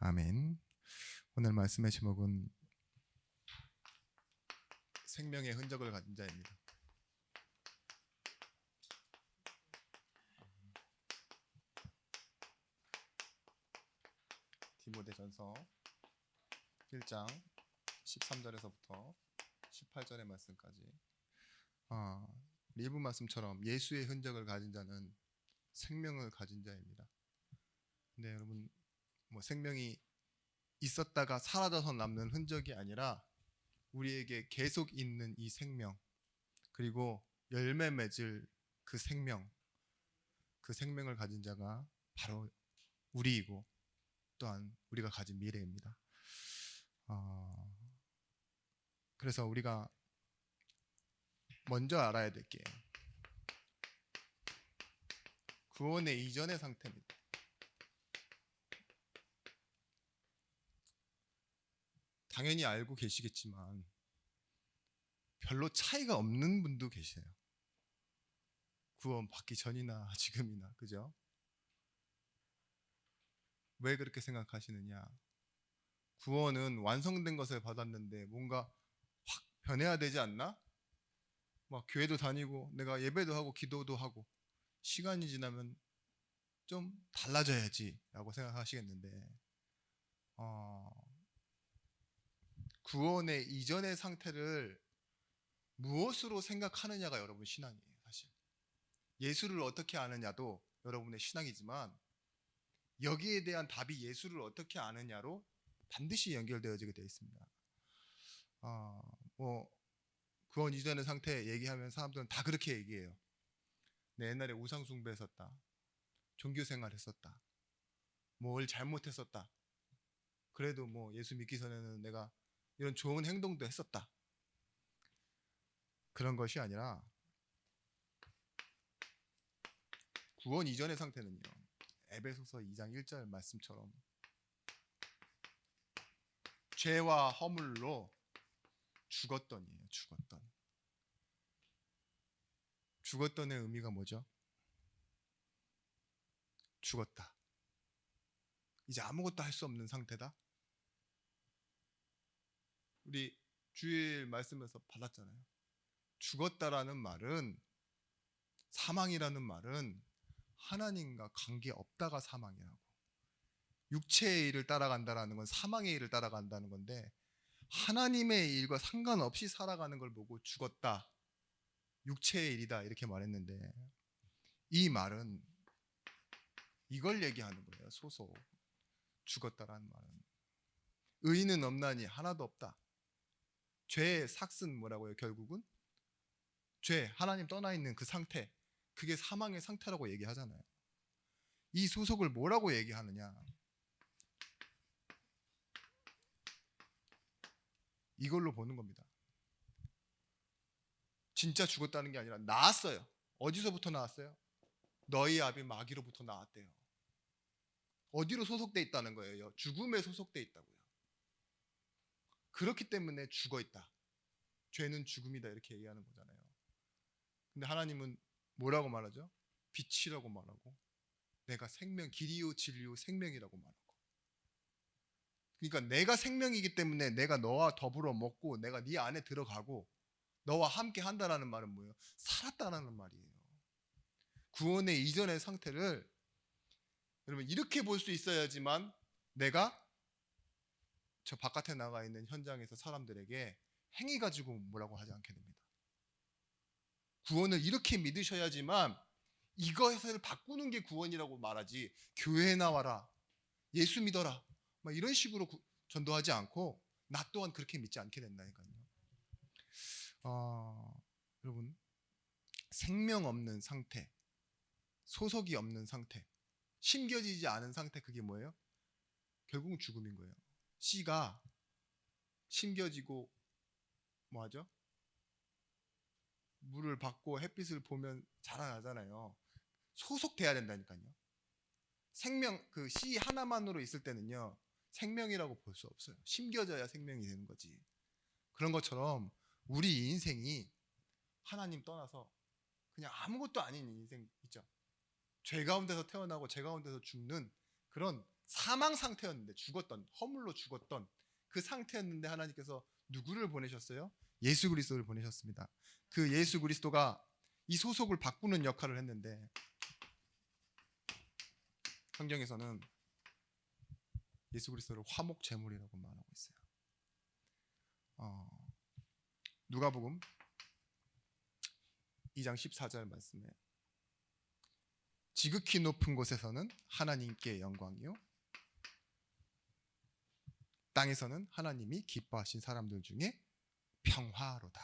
아멘. 오늘 말씀의 제목은 생명의 흔적을 가진 자입니다. 디모데전서 1장 13절에서부터 18절의 말씀까지 일부 말씀처럼 예수의 흔적을 가진 자는 생명을 가진 자입니다. 근데 여러분, 생명이 있었다가 사라져서 남는 흔적이 아니라 우리에게 계속 있는 이 생명, 그리고 열매 맺을 그 생명, 그 생명을 가진 자가 바로 우리이고 또한 우리가 가진 미래입니다. 그래서 우리가 먼저 알아야 될 게 구원의 이전의 상태입니다. 당연히 알고 계시겠지만 별로 차이가 없는 분도 계세요. 구원 받기 전이나 지금이나, 그죠? 왜 그렇게 생각하시느냐? 구원은 완성된 것을 받았는데 뭔가 확 변해야 되지 않나? 막 교회도 다니고 내가 예배도 하고 기도도 하고 시간이 지나면 좀 달라져야지 라고 생각하시겠는데 구원의 이전의 상태를 무엇으로 생각하느냐가 여러분 신앙이에요. 사실 예수를 어떻게 아느냐도 여러분의 신앙이지만 여기에 대한 답이 예수를 어떻게 아느냐로 반드시 연결되어지게 되어 있습니다. 구원 이전의 상태 얘기하면 사람들은 다 그렇게 얘기해요. 내 옛날에 우상 숭배했었다, 종교 생활했었다, 뭘 잘못했었다, 그래도 예수 믿기 전에는 내가 이런 좋은 행동도 했었다. 그런 것이 아니라 구원 이전의 상태는요, 에베소서 2장 1절 말씀처럼 죄와 허물로 죽었던이에요. 죽었던의 의미가 뭐죠? 죽었다. 이제 아무것도 할 수 없는 상태다. 우리 주일 말씀에서 받았잖아요. 죽었다라는 말은, 사망이라는 말은 하나님과 관계 없다가 사망이라고. 육체의 일을 따라간다라는 건 사망의 일을 따라간다는 건데, 하나님의 일과 상관없이 살아가는 걸 보고 죽었다, 육체의 일이다 이렇게 말했는데, 이 말은 이걸 얘기하는 거예요. 소속. 죽었다라는 말은 의인은 없나니 하나도 없다. 죄의 삭은 뭐라고요? 결국은 죄, 하나님 떠나 있는 그 상태, 그게 사망의 상태라고 얘기하잖아요. 이 소속을 뭐라고 얘기하느냐? 이걸로 보는 겁니다. 진짜 죽었다는 게 아니라 나았어요. 어디서부터 나왔어요? 너희 아비 마귀로부터 나왔대요. 어디로 소속돼 있다는 거예요? 죽음에 소속돼 있다고요. 그렇기 때문에 죽어 있다. 죄는 죽음이다 이렇게 얘기하는 거잖아요. 근데 하나님은 뭐라고 말하죠? 빛이라고 말하고, 내가 생명, 길이요 진리요 생명이라고 말하고. 그러니까 내가 생명이기 때문에 내가 너와 더불어 먹고 내가 네 안에 들어가고 너와 함께 한다라는 말은 뭐예요? 살았다라는 말이에요. 구원의 이전의 상태를 여러분 이렇게 볼 수 있어야지만 내가 저 바깥에 나가 있는 현장에서 사람들에게 행위 가지고 뭐라고 하지 않게 됩니다. 구원을 이렇게 믿으셔야지만 이것을 바꾸는 게 구원이라고 말하지, 교회에 나와라, 예수 믿어라 막 이런 식으로 전도하지 않고 나 또한 그렇게 믿지 않게 된다니까요. 여러분, 생명 없는 상태, 소속이 없는 상태, 심겨지지 않은 상태, 그게 뭐예요? 결국은 죽음인 거예요. 씨가 심겨지고 뭐하죠? 물을 받고 햇빛을 보면 자라나잖아요. 소속돼야 된다니까요. 생명, 그 씨 하나만으로 있을 때는요, 생명이라고 볼 수 없어요. 심겨져야 생명이 되는 거지. 그런 것처럼 우리 인생이 하나님 떠나서 그냥 아무것도 아닌 인생 있죠. 죄 가운데서 태어나고 죄 가운데서 죽는 그런 사망 상태였는데, 죽었던, 허물로 죽었던 그 상태였는데 하나님께서 누구를 보내셨어요? 예수 그리스도를 보내셨습니다. 그 예수 그리스도가 이 소속을 바꾸는 역할을 했는데, 성경에서는 예수 그리스도를 화목 제물이라고 말하고 있어요. 누가복음 2장 14절 말씀에, 지극히 높은 곳에서는 하나님께 영광이요, 땅에서는 하나님이 기뻐하신 사람들 중에 평화로다.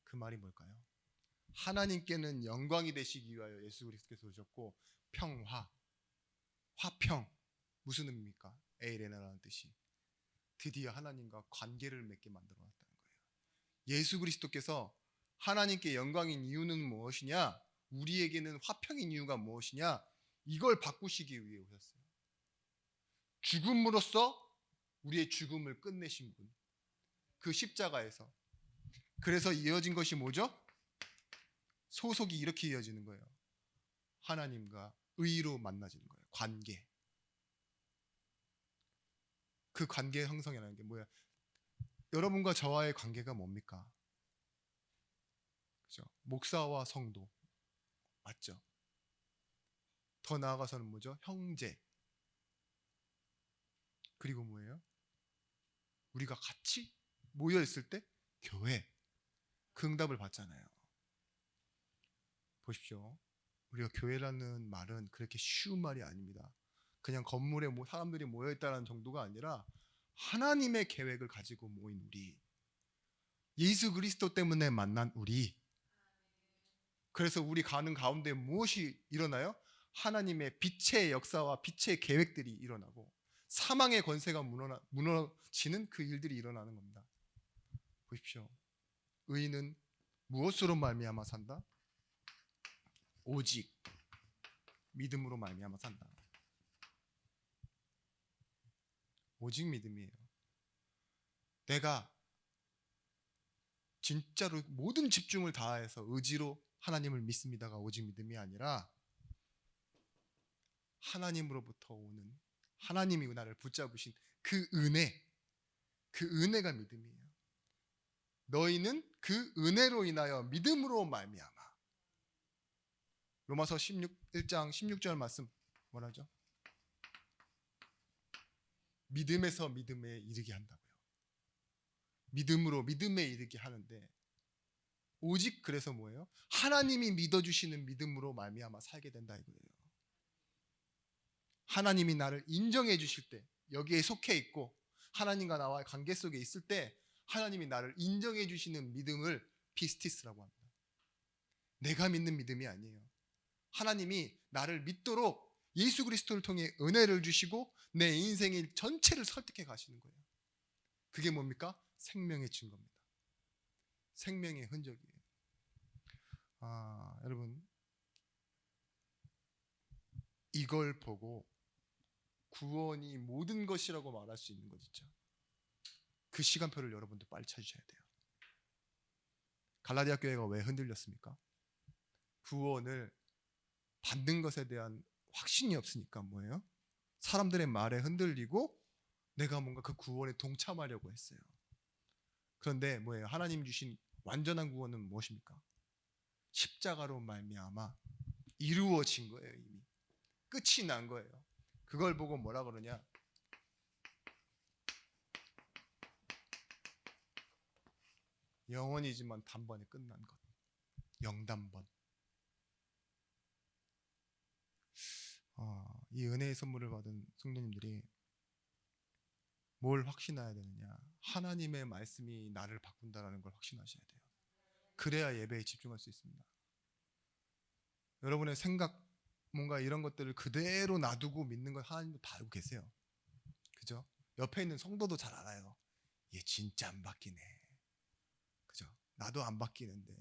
그 말이 뭘까요? 하나님께는 영광이 되시기 위하여 예수 그리스도께서 오셨고, 평화, 화평, 무슨 의미입니까? 에이레나라는 뜻이 드디어 하나님과 관계를 맺게 만들어 놨다는 거예요. 예수 그리스도께서 하나님께 영광인 이유는 무엇이냐? 우리에게는 화평인 이유가 무엇이냐? 이걸 바꾸시기 위해 오셨어요. 죽음으로써 우리의 죽음을 끝내신 분, 그 십자가에서. 그래서 이어진 것이 뭐죠? 소속이 이렇게 이어지는 거예요. 하나님과 의로 만나지는 거예요. 관계. 그 관계 형성이라는 게 뭐야? 여러분과 저와의 관계가 뭡니까? 그죠? 목사와 성도, 맞죠? 더 나아가서는 뭐죠? 형제. 그리고 뭐예요? 우리가 같이 모여 있을 때 교회. 그 응답을 받잖아요. 보십시오. 우리가 교회라는 말은 그렇게 쉬운 말이 아닙니다. 그냥 건물에 사람들이 모여 있다는 정도가 아니라 하나님의 계획을 가지고 모인 우리, 예수 그리스도 때문에 만난 우리. 그래서 우리 가는 가운데 무엇이 일어나요? 하나님의 빛의 역사와 빛의 계획들이 일어나고, 사망의 권세가 무너지는 그 일들이 일어나는 겁니다. 보십시오. 의인은 무엇으로 말미암아 산다? 오직 믿음으로 말미암아 산다. 오직 믿음이에요. 내가 진짜로 모든 집중을 다해서 의지로 하나님을 믿습니다가 오직 믿음이 아니라, 하나님으로부터 오는, 하나님이 나를 붙잡으신 그 은혜, 그 은혜가 믿음이에요. 너희는 그 은혜로 인하여 믿음으로 말미암아. 로마서 1장 16절 말씀 뭐라죠? 믿음에서 믿음에 이르게 한다고요. 믿음으로 믿음에 이르게 하는데, 오직 그래서 뭐예요? 하나님이 믿어주시는 믿음으로 말미암아 살게 된다 이거예요. 하나님이 나를 인정해 주실 때, 여기에 속해 있고 하나님과 나와의 관계 속에 있을 때 하나님이 나를 인정해 주시는 믿음을 피스티스라고 합니다. 내가 믿는 믿음이 아니에요. 하나님이 나를 믿도록 예수 그리스도를 통해 은혜를 주시고 내 인생의 전체를 설득해 가시는 거예요. 그게 뭡니까? 생명의 증거입니다. 생명의 흔적이에요. 여러분, 이걸 보고 구원이 모든 것이라고 말할 수 있는 것 있죠. 그 시간표를 여러분들 빨리 찾으셔야 돼요. 갈라디아 교회가 왜 흔들렸습니까? 구원을 받는 것에 대한 확신이 없으니까 뭐예요? 사람들의 말에 흔들리고 내가 뭔가 그 구원에 동참하려고 했어요. 그런데 뭐예요? 하나님 주신 완전한 구원은 무엇입니까? 십자가로 말미암아 이루어진 거예요. 이미 끝이 난 거예요. 그걸 보고 뭐라 그러냐? 영원이지만 단번에 끝난 것. 영단번. 이 은혜의 선물을 받은 성도님들이 뭘 확신해야 되느냐? 하나님의 말씀이 나를 바꾼다라는 걸 확신하셔야 돼요. 그래야 예배에 집중할 수 있습니다. 여러분의 생각, 뭔가 이런 것들을 그대로 놔두고 믿는 걸 하나님도 다 알고 계세요. 그죠? 옆에 있는 성도도 잘 알아요. 얘 진짜 안 바뀌네. 그죠? 나도 안 바뀌는데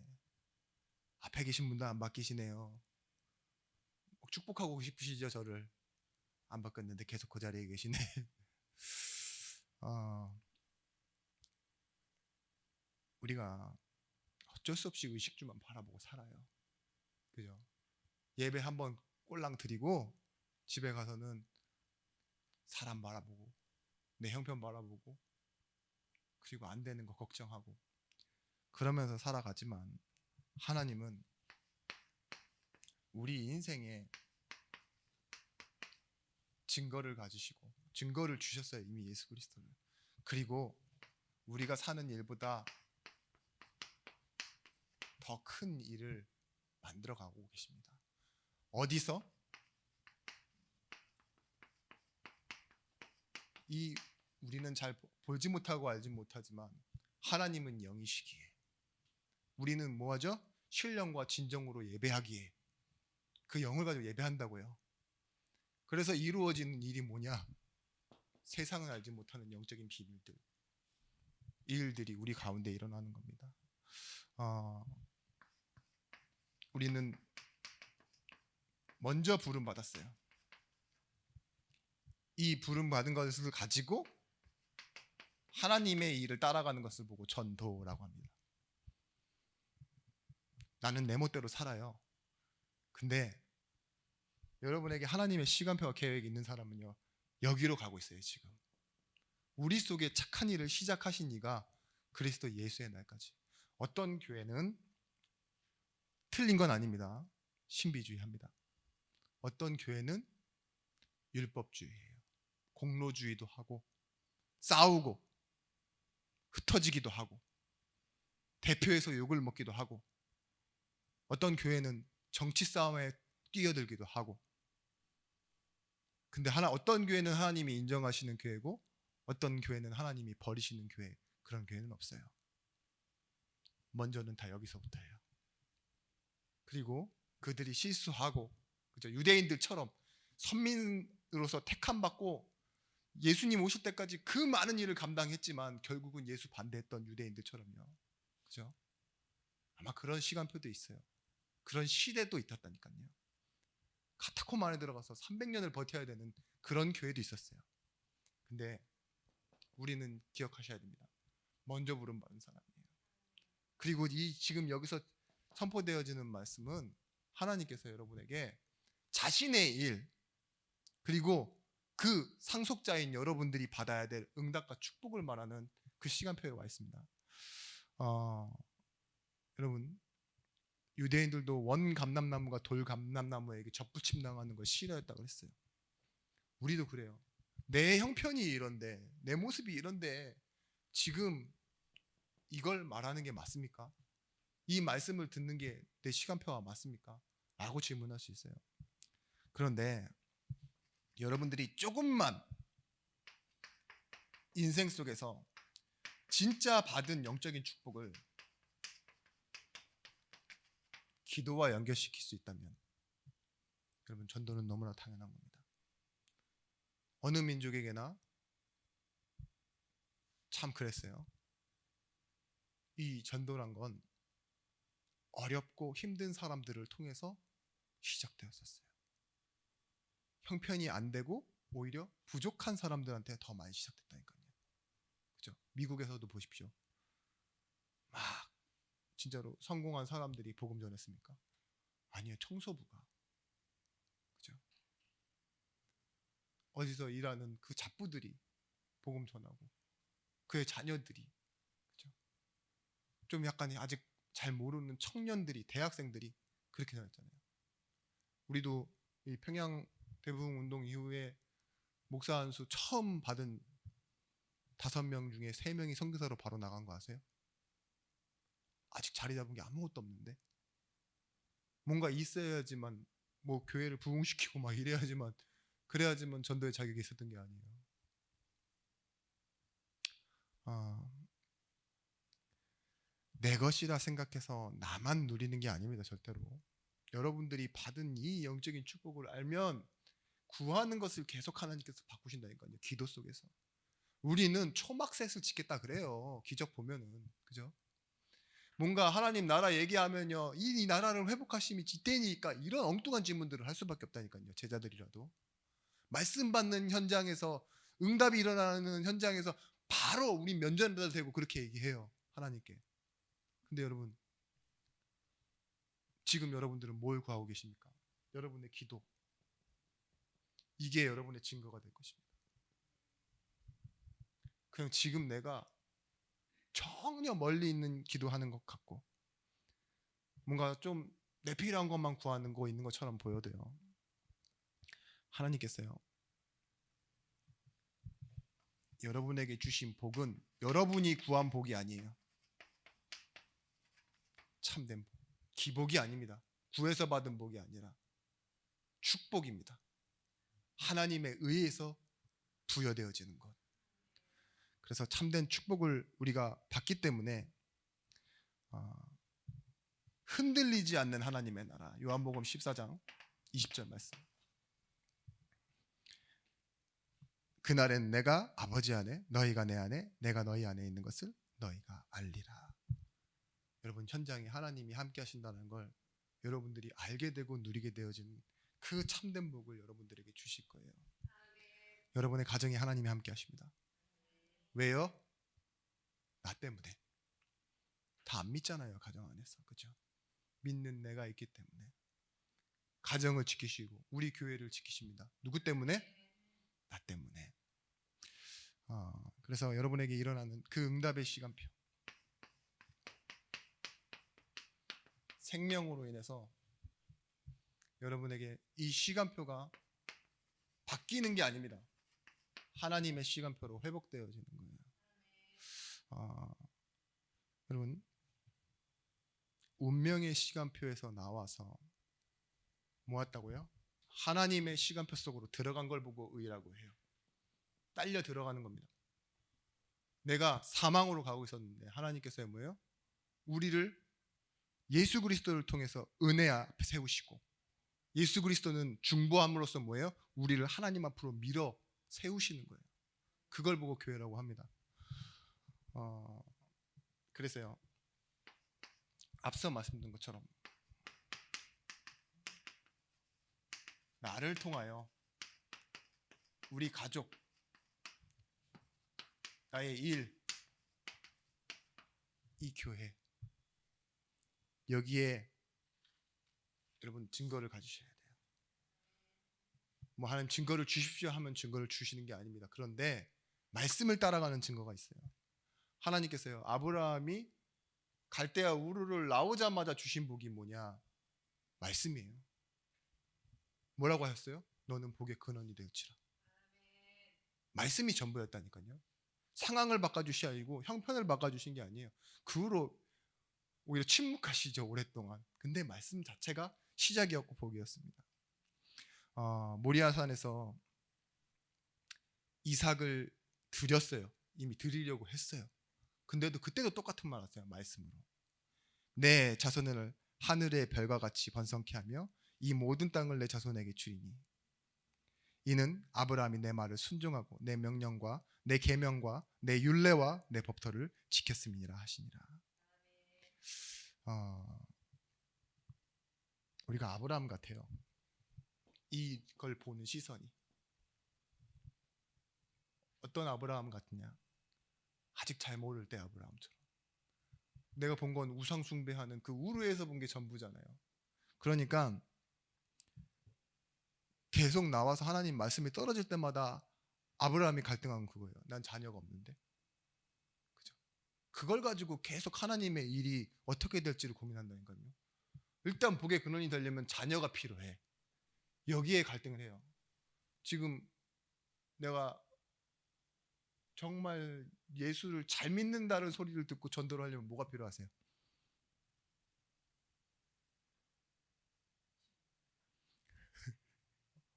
앞에 계신 분도 안 바뀌시네요. 축복하고 싶으시죠? 저를 안 바뀌었는데 계속 그 자리에 계시네. 우리가 어쩔 수 없이 의식주만 바라보고 살아요. 그죠? 예배 한번 꼴랑 드리고 집에 가서는 사람 바라보고 내 형편 바라보고 그리고 안 되는 거 걱정하고 그러면서 살아가지만 하나님은 우리 인생에 증거를 가지시고 증거를 주셨어요. 이미 예수 그리스도를. 그리고 우리가 사는 일보다 더 큰 일을 만들어가고 계십니다. 어디서? 우리는 잘 보지 못하고 알지 못하지만 하나님은 영이시기에 우리는 뭐하죠? 신령과 진정으로 예배하기에 그 영을 가지고 예배한다고요. 그래서 이루어지는 일이 뭐냐? 세상은 알지 못하는 영적인 비밀들, 일들이 우리 가운데 일어나는 겁니다. 우리는 먼저 부름 받았어요. 이 부름 받은 것을 가지고 하나님의 일을 따라가는 것을 보고 전도라고 합니다. 나는 내 멋대로 살아요. 근데 여러분에게 하나님의 시간표와 계획이 있는 사람은요, 여기로 가고 있어요. 지금 우리 속에 착한 일을 시작하신 이가 그리스도 예수의 날까지. 어떤 교회는 틀린 건 아닙니다. 신비주의합니다. 어떤 교회는 율법주의예요. 공로주의도 하고 싸우고 흩어지기도 하고 대표에서 욕을 먹기도 하고 어떤 교회는 정치 싸움에 뛰어들기도 하고. 근데 어떤 교회는 하나님이 인정하시는 교회고 어떤 교회는 하나님이 버리시는 교회, 그런 교회는 없어요. 먼저는 다 여기서부터예요. 그리고 그들이 실수하고, 그죠? 유대인들처럼 선민으로서 택함 받고 예수님 오실 때까지 그 많은 일을 감당했지만 결국은 예수 반대했던 유대인들처럼요. 그죠? 아마 그런 시간표도 있어요. 그런 시대도 있었다니까요. 카타콤 안에 들어가서 300년을 버텨야 되는 그런 교회도 있었어요. 근데 우리는 기억하셔야 됩니다. 먼저 부름받은 사람이에요. 그리고 지금 여기서 선포되어지는 말씀은 하나님께서 여러분에게 자신의 일, 그리고 그 상속자인 여러분들이 받아야 될 응답과 축복을 말하는 그 시간표에 와 있습니다. 여러분, 유대인들도 원 감람나무가 돌 감람나무에게 접붙임 당하는 걸 싫어했다고 그랬어요. 우리도 그래요. 내 형편이 이런데, 내 모습이 이런데 지금 이걸 말하는 게 맞습니까? 이 말씀을 듣는 게 내 시간표와 맞습니까? 라고 질문할 수 있어요. 그런데 여러분들이 조금만 인생 속에서 진짜 받은 영적인 축복을 기도와 연결시킬 수 있다면 여러분, 전도는 너무나 당연한 겁니다. 어느 민족에게나 참 그랬어요. 이 전도란 건 어렵고 힘든 사람들을 통해서 시작되었었어요. 형편이 안 되고 오히려 부족한 사람들한테 더 많이 시작됐다니까요. 그죠? 미국에서도 보십시오. 막 진짜로 성공한 사람들이 복음 전했습니까? 아니요, 청소부가. 그죠? 어디서 일하는 그 잡부들이 복음 전하고 그의 자녀들이, 그죠? 좀 약간 아직 잘 모르는 청년들이, 대학생들이 그렇게 전했잖아요. 우리도 이 평양 대부흥 운동 이후에 목사 안수 처음 받은 5명 중에 3명이 선교사로 바로 나간 거 아세요? 아직 자리 잡은 게 아무것도 없는데, 뭔가 있어야지만 뭐 교회를 부흥시키고 막 이래야지만, 그래야지만 전도의 자격이 있었던 게 아니에요. 내 것이라 생각해서 나만 누리는 게 아닙니다. 절대로. 여러분들이 받은 이 영적인 축복을 알면 구하는 것을 계속 하나님께서 바꾸신다니까요. 기도 속에서. 우리는 초막셋을 짓겠다 그래요. 기적 보면은. 그죠? 뭔가 하나님 나라 얘기하면요, 이 나라를 회복하심이 이때니까, 이런 엉뚱한 질문들을 할 수밖에 없다니까요. 제자들이라도 말씀 받는 현장에서, 응답이 일어나는 현장에서 바로 우리 면전에다 대고 그렇게 얘기해요, 하나님께. 근데 여러분, 지금 여러분들은 뭘 구하고 계십니까? 여러분의 기도, 이게 여러분의 증거가 될 것입니다. 그냥 지금 내가 전혀 멀리 있는 기도하는 것 같고 뭔가 좀 내 필요한 것만 구하는 거 있는 것처럼 보여도요. 하나님께서요. 여러분에게 주신 복은 여러분이 구한 복이 아니에요. 참된 복. 기복이 아닙니다. 구해서 받은 복이 아니라 축복입니다. 하나님에 의해서 부여되어지는 것. 그래서 참된 축복을 우리가 받기 때문에 흔들리지 않는 하나님의 나라. 요한복음 14장 20절 말씀. 그날엔 내가 아버지 안에 너희가 내 안에 내가 너희 안에 있는 것을 너희가 알리라. 여러분 현장에 하나님이 함께 하신다는 걸 여러분들이 알게 되고 누리게 되어진 그 참된 복을 여러분들에게 주실 거예요. 여러분의 가정에 하나님이 함께 하십니다. 왜요? 나 때문에. 다 안 믿잖아요. 가정 안에서. 그렇죠? 믿는 내가 있기 때문에. 가정을 지키시고 우리 교회를 지키십니다. 누구 때문에? 나 때문에. 그래서 여러분에게 일어나는 그 응답의 시간표. 생명으로 인해서 여러분에게 이 시간표가 바뀌는 게 아닙니다. 하나님의 시간표로 회복되어지는 거예요. 여러분 운명의 시간표에서 나와서 모았다고요? 하나님의 시간표 속으로 들어간 걸 보고 의라고 해요. 딸려 들어가는 겁니다. 내가 사망으로 가고 있었는데 하나님께서 뭐예요? 우리를 예수 그리스도를 통해서 은혜 앞에 세우시고 예수 그리스도는 중보함으로써 뭐예요? 우리를 하나님 앞으로 밀어 세우시는 거예요. 그걸 보고 교회라고 합니다. 그래서요. 앞서 말씀드린 것처럼 나를 통하여 우리 가족, 나의 일, 이 교회 여기에 여러분 증거를 가지셔야 돼요. 뭐 하나님 증거를 주십시오 하면 증거를 주시는 게 아닙니다. 그런데 말씀을 따라가는 증거가 있어요. 하나님께서요. 아브라함이 갈대아 우르를 나오자마자 주신 복이 뭐냐? 말씀이에요. 뭐라고 하셨어요? 너는 복의 근원이 되었지라. 말씀이 전부였다니까요. 상황을 바꿔주시 아니고 형편을 바꿔주신 게 아니에요. 그 후로 오히려 침묵하시죠. 오랫동안. 근데 말씀 자체가 시작이었고 복이었습니다. 모리아산에서 이삭을 드렸어요. 이미 드리려고 했어요. 근데도 그때도 똑같은 말 하세요. 말씀으로. 내 자손을 하늘의 별과 같이 번성케 하며 이 모든 땅을 내 자손에게 주리니 이는 아브라함이 내 말을 순종하고 내 명령과 내 계명과 내 율례와 내 법도를 지켰음이니라 하시니라. 우리가 아브라함 같아요. 이걸 보는 시선이 어떤 아브라함 같으냐? 아직 잘 모를 때 아브라함처럼. 내가 본 건 우상 숭배하는 그 우르에서 본 게 전부잖아요. 그러니까 계속 나와서 하나님 말씀이 떨어질 때마다 아브라함이 갈등한 그거예요. 난 자녀가 없는데. 그죠? 그걸 가지고 계속 하나님의 일이 어떻게 될지를 고민한다니까요. 일단 복의 근원이 되려면 자녀가 필요해. 여기에 갈등을 해요. 지금 내가 정말 예수를 잘 믿는다는 소리를 듣고 전도를 하려면 뭐가 필요하세요?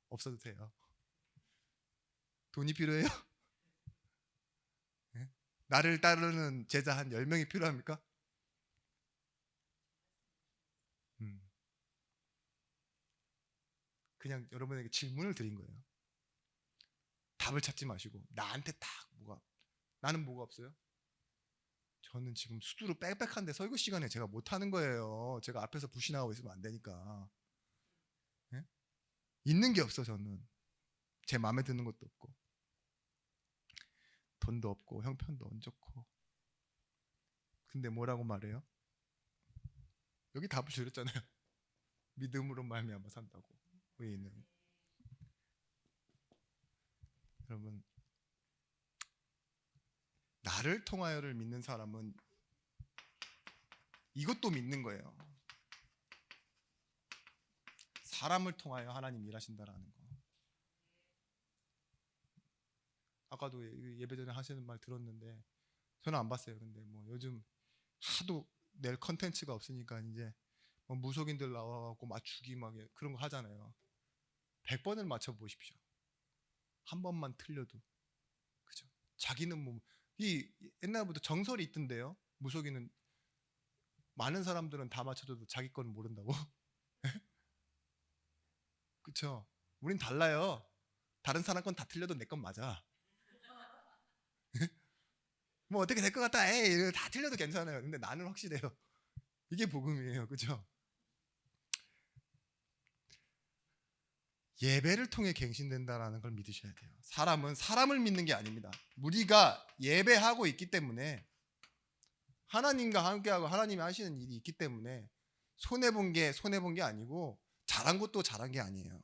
없어도 돼요. 돈이 필요해요? 네? 나를 따르는 제자 한 10명이 필요합니까? 그냥 여러분에게 질문을 드린 거예요. 답을 찾지 마시고 나한테 딱 나는 뭐가 없어요? 저는 지금 수두로 빽빽한데 설교 시간에 제가 못하는 거예요. 제가 앞에서 부신하고 있으면 안 되니까. 네? 있는 게 없어 저는. 제 마음에 드는 것도 없고 돈도 없고 형편도 안 좋고. 근데 뭐라고 말해요? 여기 답을 드렸잖아요. 믿음으로 말미암아 산다고. 의인은. 여러분 나를 통하여를 믿는 사람은 이것도 믿는 거예요. 사람을 통하여 하나님 일하신다라는 거. 아까도 예배 전에 하시는 말 들었는데 저는 안 봤어요. 근데 뭐 요즘 하도 낼 컨텐츠가 없으니까 이제 뭐 무속인들 나와갖고 맞추기 막 그런 거 하잖아요. 100번을 맞춰보십시오. 한 번만 틀려도, 그죠? 자기는 뭐 이 옛날부터 정설이 있던데요. 무속인은 많은 사람들은 다 맞춰줘도 자기 건 모른다고. 그쵸? 우린 달라요. 다른 사람 건 다 틀려도 내 건 맞아. 뭐 어떻게 될 것 같다. 에이, 다 틀려도 괜찮아요. 근데 나는 확실해요. 이게 복음이에요. 그죠? 예배를 통해 갱신된다라는 걸 믿으셔야 돼요. 사람은 사람을 믿는 게 아닙니다. 우리가 예배하고 있기 때문에, 하나님과 함께하고 하나님이 하시는 일이 있기 때문에 손해본 게 아니고 잘한 것도 잘한 게 아니에요.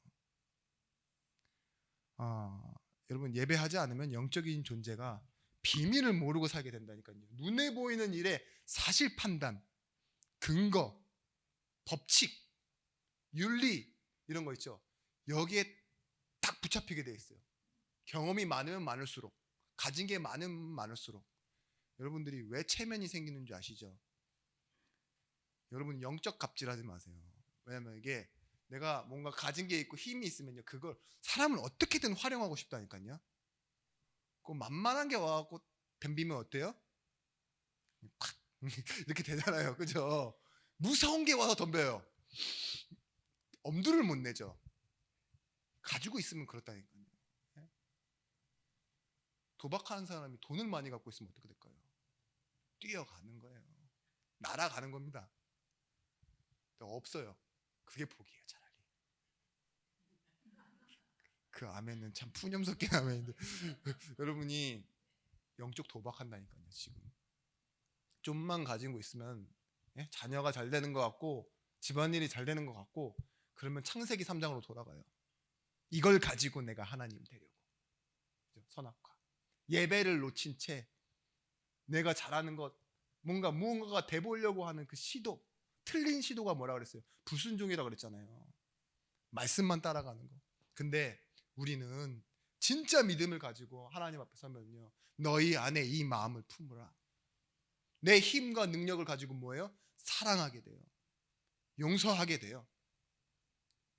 여러분, 예배하지 않으면 영적인 존재가 비밀을 모르고 살게 된다니까요. 눈에 보이는 일에 사실 판단, 근거, 법칙, 윤리 이런 거 있죠. 여기에 딱 붙잡히게 돼 있어요. 경험이 많으면 많을수록, 가진 게 많으면 많을수록. 여러분들이 왜 체면이 생기는 줄 아시죠? 여러분, 영적 갑질하지 마세요. 왜냐면 이게 내가 뭔가 가진 게 있고 힘이 있으면요, 그걸 사람을 어떻게든 활용하고 싶다니까요. 그 만만한 게 와갖고 덤비면 어때요? 콱 이렇게 되잖아요. 그죠? 무서운 게 와서 덤벼요. 엄두를 못 내죠. 가지고 있으면 그렇다니까요. 도박하는 사람이 돈을 많이 갖고 있으면 어떻게 될까요? 뛰어가는 거예요. 날아가는 겁니다. 없어요. 그게 복이에요, 차라리. 그 아멘은 참 푸념 섞인 아멘인데 여러분이 영적 도박한다니까요. 지금 좀만 가지고 있으면 자녀가 잘 되는 것 같고 집안일이 잘 되는 것 같고, 그러면 창세기 3장으로 돌아가요. 이걸 가지고 내가 하나님 되려고. 선악과 예배를 놓친 채 내가 잘하는 것, 무언가가 돼 보려고 하는 그 시도, 틀린 시도가 뭐라 그랬어요? 불순종이라고 그랬잖아요. 말씀만 따라가는 거. 근데 우리는 진짜 믿음을 가지고 하나님 앞에 서면요, 너희 안에 이 마음을 품으라. 내 힘과 능력을 가지고 뭐예요? 사랑하게 돼요. 용서하게 돼요.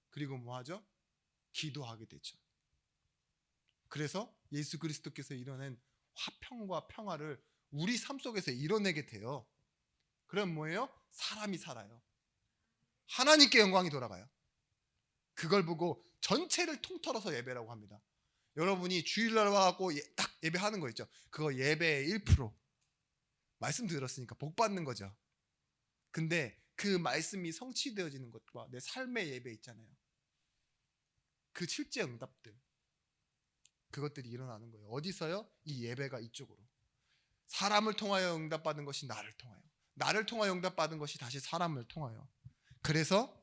그리고 뭐 하죠? 기도하게 되죠. 그래서 예수 그리스도께서 이뤄낸 화평과 평화를 우리 삶 속에서 이뤄내게 돼요. 그럼 뭐예요? 사람이 살아요. 하나님께 영광이 돌아가요. 그걸 보고 전체를 통틀어서 예배라고 합니다. 여러분이 주일날 와갖고 딱 예배하는 거 있죠. 그거 예배의 1%. 말씀 들었으니까 복 받는 거죠. 근데 그 말씀이 성취되어지는 것과 내 삶의 예배 있잖아요. 그 실제 응답들, 그것들이 일어나는 거예요. 어디서요? 이 예배가 이쪽으로. 사람을 통하여 응답받은 것이 나를 통하여, 나를 통하여 응답받은 것이 다시 사람을 통하여. 그래서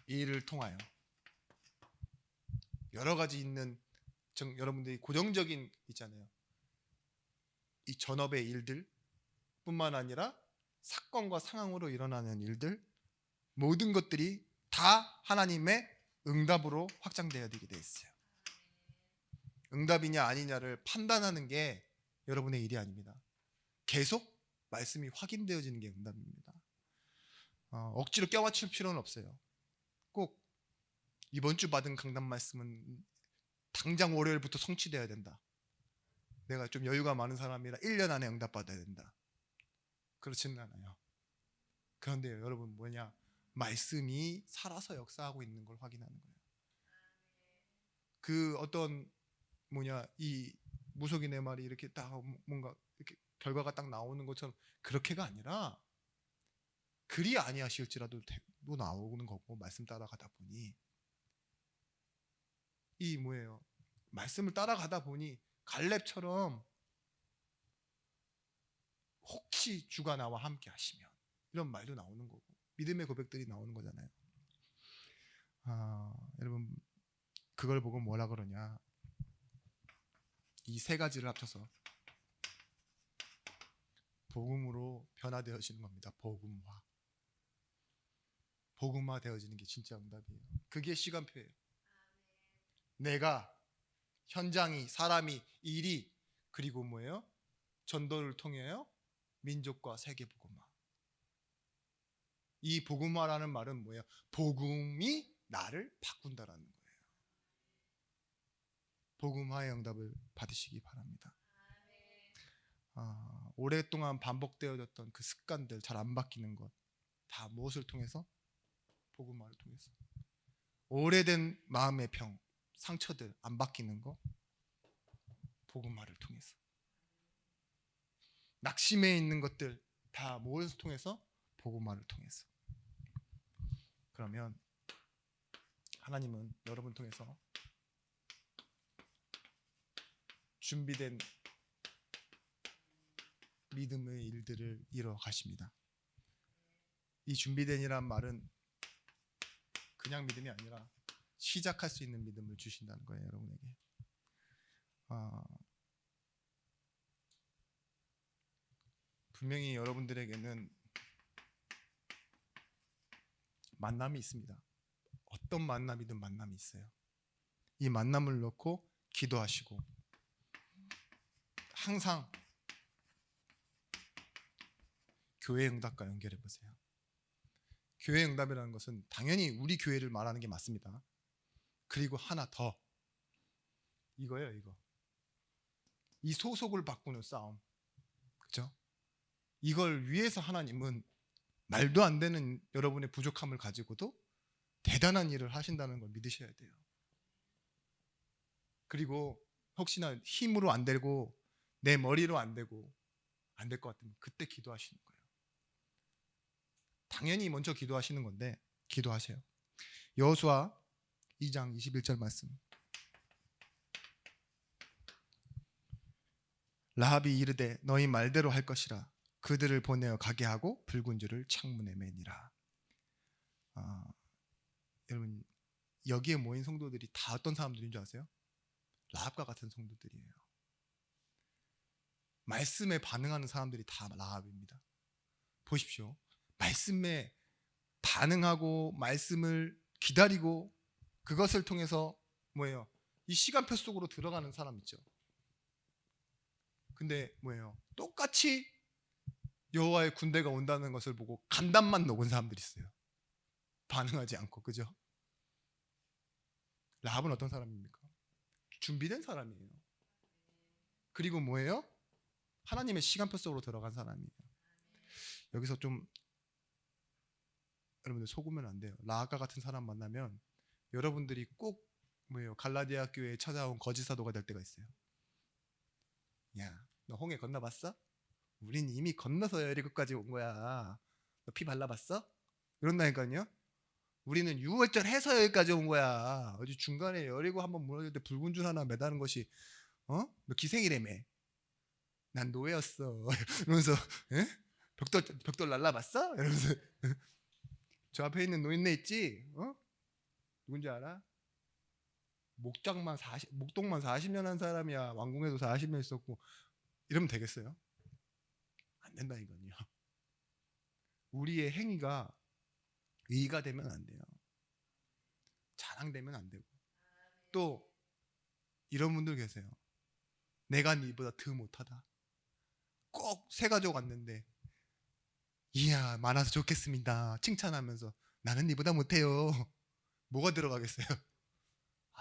이 일을 통하여 여러 가지 있는 여러분들이 고정적인 있잖아요. 이 전업의 일들 뿐만 아니라 사건과 상황으로 일어나는 일들, 모든 것들이 다 하나님의 응답으로 확장되어야 되게 돼 있어요. 응답이냐 아니냐를 판단하는 게 여러분의 일이 아닙니다. 계속 말씀이 확인되어지는 게 응답입니다. 억지로 껴맞출 필요는 없어요. 꼭 이번 주 받은 강단 말씀은 당장 월요일부터 성취되어야 된다. 내가 좀 여유가 많은 사람이라 1년 안에 응답받아야 된다. 그렇지는 않아요. 그런데 여러분, 뭐냐? 말씀이 살아서 역사하고 있는 걸 확인하는 거예요. 그 어떤 이 무속인의 말이 이렇게 딱 뭔가 이렇게 결과가 딱 나오는 것처럼 그렇게가 아니라, 그리 아니하실지라도 또 나오는 거고, 말씀 따라가다 보니 이 뭐예요? 말씀을 따라가다 보니 갈렙처럼 혹시 주가 나와 함께 하시면, 이런 말도 나오는 거고, 믿음의 고백들이 나오는 거잖아요. 여러분, 그걸 보고 뭐라 그러냐? 이 세 가지를 합쳐서 복음으로 변화되어지는 겁니다. 복음화. 복음화 되어지는 게 진짜 응답이에요. 그게 시간표예요. 내가, 현장이, 사람이, 일이, 그리고 뭐예요? 전도를 통해요. 민족과 세계 복음화. 이 복음화라는 말은 뭐예요? 복음이 나를 바꾼다라는 거예요. 복음화의 응답을 받으시기 바랍니다. 오랫동안 반복되어졌던 그 습관들 잘 안 바뀌는 것 다 무엇을 통해서? 복음화를 통해서. 오래된 마음의 병, 상처들 안 바뀌는 거 복음화를 통해서. 낙심해 있는 것들 다 무엇을 통해서? 복음화를 통해서. 그러면 하나님은 여러분 통해서 준비된 믿음의 일들을 이루어 가십니다. 이 준비된이란 말은 그냥 믿음이 아니라 시작할 수 있는 믿음을 주신다는 거예요, 여러분에게. 분명히 여러분들에게는 만남이 있습니다. 어떤 만남이든 만남이 있어요. 이 만남을 놓고 기도하시고 항상 교회 응답과 연결해 보세요. 교회 응답이라는 것은 당연히 우리 교회를 말하는 게 맞습니다. 그리고 하나 더, 이거예요. 이거. 이 소속을 바꾸는 싸움, 그렇죠? 이걸 위해서 하나님은 말도 안 되는 여러분의 부족함을 가지고도 대단한 일을 하신다는 걸 믿으셔야 돼요. 그리고 혹시나 힘으로 안 되고 내 머리로 안 되고 안 될 것 같으면 그때 기도하시는 거예요. 당연히 먼저 기도하시는 건데 기도하세요. 여호수아 2장 21절 말씀. 라합이 이르되 너희 말대로 할 것이라. 그들을 보내어 가게 하고 붉은 줄을 창문에 매니라. 여러분, 여기에 모인 성도들이 다 어떤 사람들인 줄 아세요? 라합과 같은 성도들이에요. 말씀에 반응하는 사람들이 다 라합입니다. 보십시오. 말씀에 반응하고 말씀을 기다리고 그것을 통해서 뭐예요? 이 시간표 속으로 들어가는 사람 있죠. 근데 뭐예요? 똑같이 여호와의 군대가 온다는 것을 보고 간담만 녹은 사람들이 있어요. 반응하지 않고, 그죠? 라합은 어떤 사람입니까? 준비된 사람이에요. 그리고 뭐예요? 하나님의 시간표 속으로 들어간 사람이에요. 여기서 좀 여러분들 속으면 안 돼요. 라합과 같은 사람 만나면 여러분들이 꼭 뭐예요? 갈라디아 교회에 찾아온 거짓 사도가 될 때가 있어요. 야, 너 홍해 건너봤어? 우린 이미 건너서 여리고까지 온 거야. 너 피 발라봤어? 이런다니까요. 우리는 유월절 해서 여기까지 온 거야. 어디 중간에 여리고 한번 무너질 때 붉은 줄 하나 매다는 것이 너 기생이라며. 난 노예였어. 이러면서 벽돌 날라봤어? 이러면서 저 앞에 있는 노인네 있지? 누군지 알아? 목동만 40년 한 사람이야. 왕궁에도 40년 있었고. 이러면 되겠어요? 안 된다니까요. 우리의 행위가 의의가 되면 안 돼요. 자랑되면 안 되고. 또 이런 분들 계세요. 내가 니보다 더 못하다. 꼭 새 가족 왔는데 이야 많아서 좋겠습니다. 칭찬하면서 나는 니보다 못해요. 뭐가 들어가겠어요?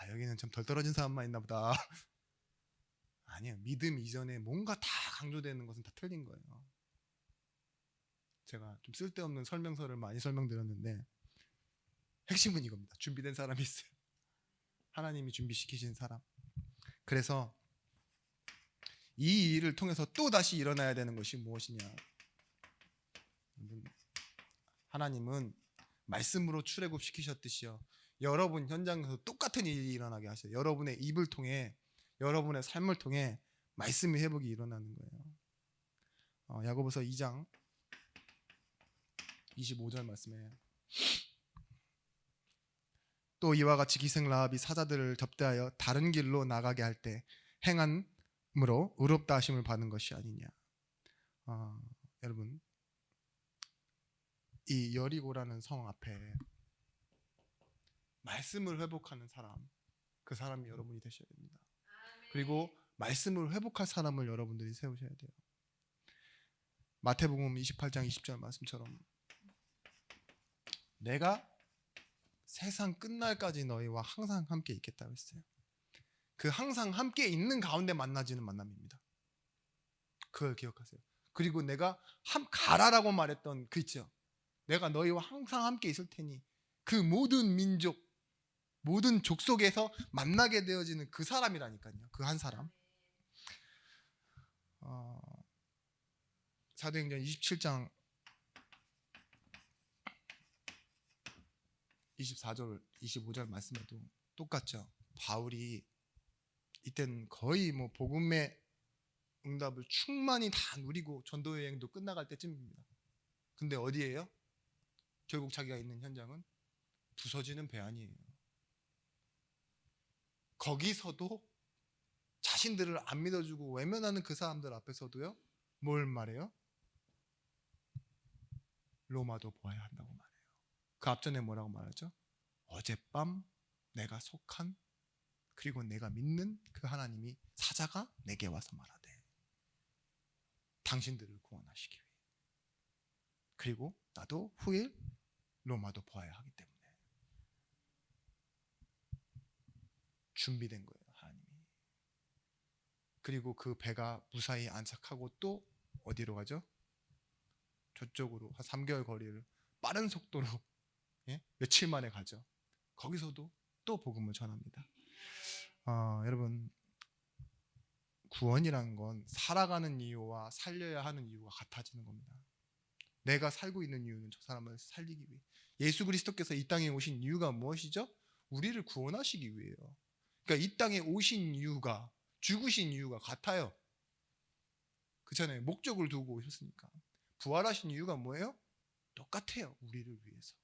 여기는 좀 덜 떨어진 사람만 있나 보다. 아니요. 믿음 이전에 뭔가 다 강조되는 것은 다 틀린 거예요. 제가 좀 쓸데없는 설명서를 많이 설명드렸는데 핵심은 이겁니다. 준비된 사람이 있어요. 하나님이 준비시키신 사람. 그래서 이 일을 통해서 또 다시 일어나야 되는 것이 무엇이냐? 하나님은 말씀으로 출애굽시키셨듯이요. 여러분 현장에서 똑같은 일이 일어나게 하셔요. 여러분의 입을 통해, 여러분의 삶을 통해 말씀의 회복이 일어나는 거예요. 야고보서 2장 25절 말씀에 또 이와 같이 기생 라합이 사자들을 접대하여 다른 길로 나가게 할 때 행한 의롭다 하심을 받는 것이 아니냐. 여러분, 이 여리고라는 성 앞에 말씀을 회복하는 사람, 그 사람이 여러분이 되셔야 됩니다. 그리고 말씀을 회복할 사람을 여러분들이 세우셔야 돼요. 마태복음 28장 20절 말씀처럼 내가 세상 끝날까지 너희와 항상 함께 있겠다고 했어요. 그 항상 함께 있는 가운데 만나지는 만남입니다. 그걸 기억하세요. 그리고 내가 가라라고 말했던 그 있죠. 내가 너희와 항상 함께 있을 테니 그 모든 민족, 모든 족속에서 만나게 되어지는 그 사람이라니까요. 그 한 사람. 사도행전 27장 24절 25절 말씀에도 똑같죠. 바울이 이때는 거의 복음의 응답을 충만히 다 누리고 전도 여행도 끝나갈 때쯤입니다. 근데 어디예요? 결국 자기가 있는 현장은 부서지는 배안이에요. 거기서도 자신들을 안 믿어주고 외면하는 그 사람들 앞에서도요, 뭘 말해요? 로마도 보아야 한다고 말해요. 그 앞전에 뭐라고 말하죠? 어젯밤 내가 속한 그리고 내가 믿는 그 하나님이 사자가 내게 와서 말하되 당신들을 구원하시기 위해 그리고 나도 후일 로마도 보아야 하기 때문에 준비된 거예요, 하나님이. 그리고 그 배가 무사히 안착하고 또 어디로 가죠? 저쪽으로 한 3개월 거리를 빠른 속도로 며칠 만에 가죠. 거기서도 또 복음을 전합니다. 여러분, 구원이라는 건 살아가는 이유와 살려야 하는 이유가 같아지는 겁니다. 내가 살고 있는 이유는 저 사람을 살리기 위해. 예수 그리스도께서 이 땅에 오신 이유가 무엇이죠? 우리를 구원하시기 위해요. 그러니까 이 땅에 오신 이유가, 죽으신 이유가 같아요. 그렇잖아요. 목적을 두고 오셨으니까. 부활하신 이유가 뭐예요? 똑같아요. 우리를 위해서.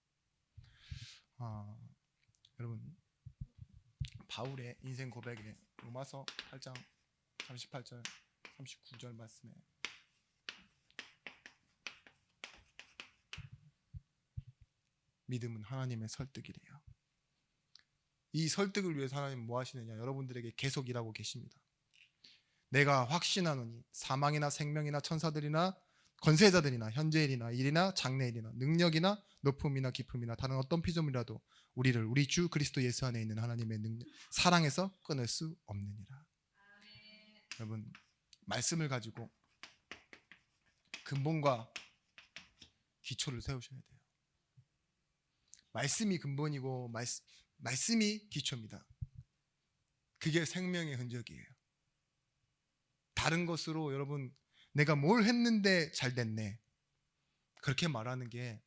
여러분, 바울의 인생 고백에 로마서 8장 38절 39절 말씀에 믿음은 하나님의 설득이래요. 이 설득을 위해서 하나님은 뭐 하시느냐? 여러분들에게 계속 일하고 계십니다. 내가 확신하노니 사망이나 생명이나 천사들이나 권세자들이나 현재일이나 일이나 장래일이나 능력이나 높음이나 깊음이나 다른 어떤 피조물이라도 우리를 우리 주 그리스도 예수 안에 있는 하나님의 사랑에서 끊을 수 없느니라. 여러분, 말씀을 가지고 근본과 기초를 세우셔야 돼요. 말씀이 근본이고 말씀이 기초입니다. 그게 생명의 흔적이에요. 다른 것으로 여러분 내가 뭘 했는데 잘 됐네 그렇게 말하는 게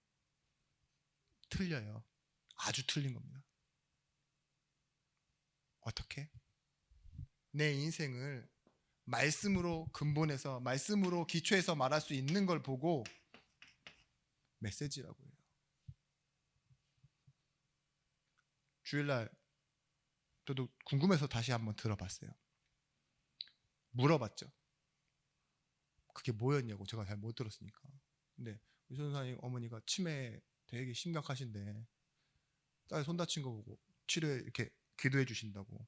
틀려요. 아주 틀린 겁니다. 어떻게? 내 인생을 말씀으로 근본에서 말씀으로 기초해서 말할 수 있는 걸 보고 메시지라고 해요. 주일날 저도 궁금해서 다시 한번 들어봤어요. 물어봤죠. 그게 뭐였냐고. 제가 잘 못 들었으니까. 근데 우리 선사님 어머니가 치매 되게 심각하신데 딸 손 다친 거 보고 치료에 이렇게 기도해 주신다고.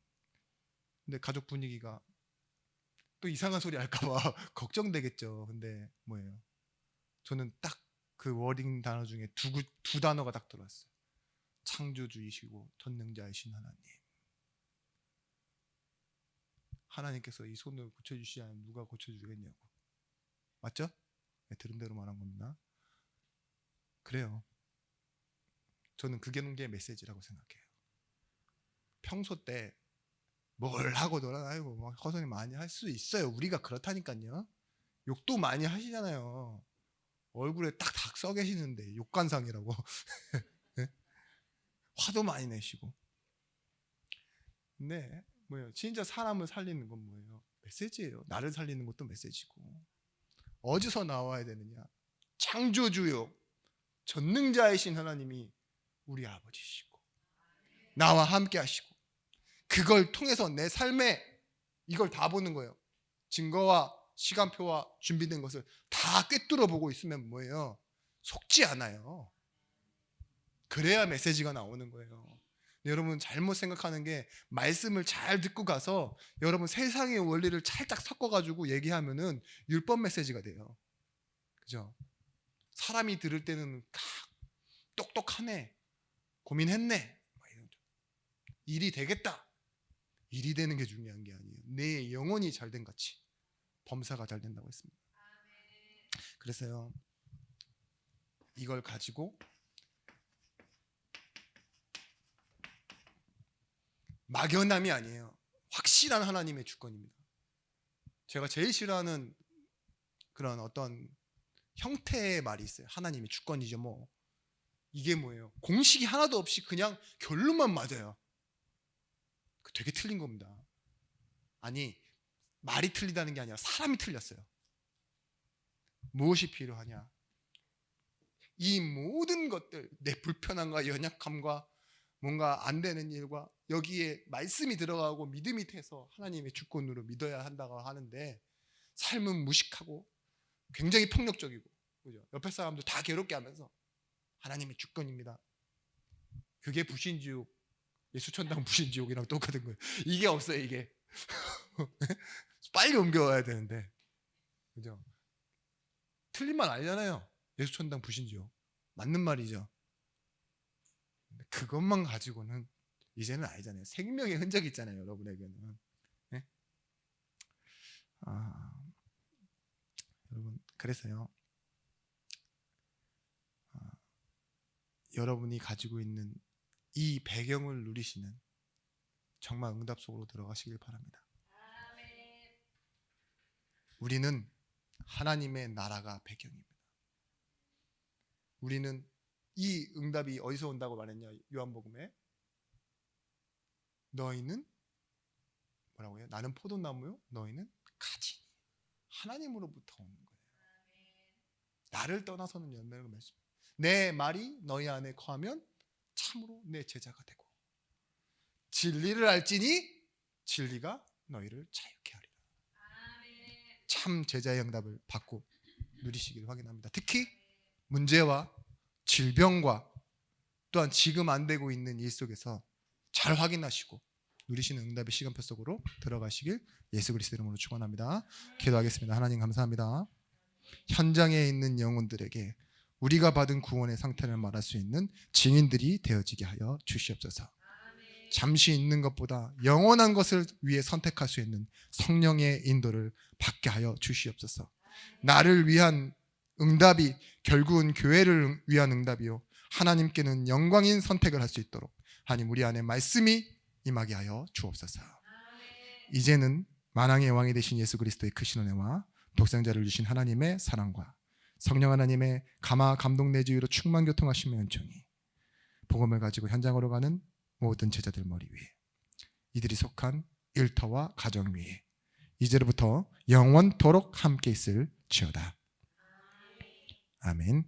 근데 가족 분위기가 또 이상한 소리 할까봐 걱정되겠죠. 근데 뭐예요? 저는 딱 그 워딩 단어 중에 두 단어가 딱 들어왔어요. 창조주이시고 전능자이신 하나님. 하나님께서 이 손을 고쳐주시지 않으면 누가 고쳐주겠냐고. 맞죠? 네, 들은 대로 말한 겁니다. 그래요. 저는 그게 메시지라고 생각해요. 평소 때 뭘 하고 놀아나고 뭐 허선이 많이 할 수 있어요. 우리가 그렇다니까요. 욕도 많이 하시잖아요. 얼굴에 딱 써 계시는데 욕관상이라고. 네? 화도 많이 내시고. 근데 뭐예요? 진짜 사람을 살리는 건 뭐예요? 메시지예요. 나를 살리는 것도 메시지고. 어디서 나와야 되느냐? 창조주요 전능자이신 하나님이 우리 아버지시고 나와 함께 하시고 그걸 통해서 내 삶에 이걸 다 보는 거예요. 증거와 시간표와 준비된 것을 다 꿰뚫어 보고 있으면 뭐예요? 속지 않아요. 그래야 메시지가 나오는 거예요. 여러분 잘못 생각하는 게 말씀을 잘 듣고 가서 여러분 세상의 원리를 살짝 섞어가지고 얘기하면은 율법 메시지가 돼요. 그죠? 사람이 들을 때는 똑똑하네, 고민했네, 일이 되겠다. 일이 되는 게 중요한 게 아니에요. 내 영혼이 잘된 같이 범사가 잘 된다고 했습니다. 그래서요, 이걸 가지고 막연함이 아니에요. 확실한 하나님의 주권입니다. 제가 제일 싫어하는 그런 어떤 형태의 말이 있어요. 하나님의 주권이죠 뭐. 이게 뭐예요? 공식이 하나도 없이 그냥 결론만 맞아요. 되게 틀린 겁니다. 아니, 말이 틀리다는 게 아니라 사람이 틀렸어요. 무엇이 필요하냐? 이 모든 것들, 내 불편함과 연약함과 뭔가 안 되는 일과 여기에 말씀이 들어가고 믿음이 돼서 하나님의 주권으로 믿어야 한다고 하는데, 삶은 무식하고 굉장히 폭력적이고, 그죠? 옆에 사람들 다 괴롭게 하면서 하나님의 주권입니다. 그게 부신지옥, 예수천당 부신지옥이랑 똑같은 거예요. 이게 없어요, 이게. 빨리 옮겨와야 되는데, 그죠? 틀린 말 아니잖아요. 예수천당 부신지옥 맞는 말이죠. 그것만 가지고는 이제는 아니잖아요. 생명의 흔적이 있잖아요, 여러분에게는. 네? 여러분, 그래서요, 여러분이 가지고 있는 이 배경을 누리시는 정말 응답 속으로 들어가시길 바랍니다. 우리는 하나님의 나라가 배경입니다. 우리는 이 응답이 어디서 온다고 말했냐? 요한복음에 너희는 뭐라고 해요? 나는 포도나무요, 너희는 가지. 하나님으로부터 오는 거예요. 나를 떠나서는 열매를 맺습니다. 내 말이 너희 안에 거하면 참으로 내 제자가 되고 진리를 알지니 진리가 너희를 자유케 하리라. 참 제자의 응답을 받고 누리시기를 확인합니다. 특히 문제와 질병과 또한 지금 안 되고 있는 일 속에서 잘 확인하시고 누리시는 응답의 시간표 속으로 들어가시길 예수 그리스도 이름으로 축원합니다. 기도하겠습니다. 하나님 감사합니다. 현장에 있는 영혼들에게 우리가 받은 구원의 상태를 말할 수 있는 증인들이 되어지게 하여 주시옵소서. 잠시 있는 것보다 영원한 것을 위해 선택할 수 있는 성령의 인도를 받게 하여 주시옵소서. 나를 위한 응답이 결국은 교회를 위한 응답이요, 하나님께는 영광인 선택을 할 수 있도록 하나님 우리 안에 말씀이 임하게 하여 주옵소서. 이제는 만왕의 왕이 되신 예수 그리스도의 크신 은혜와 독생자를 주신 하나님의 사랑과 성령 하나님의 감화 감동 내주의로 충만 교통하심의 은총이 복음을 가지고 현장으로 가는 모든 제자들 머리 위에, 이들이 속한 일터와 가정 위에 이제로부터 영원토록 함께 있을지어다. 아멘.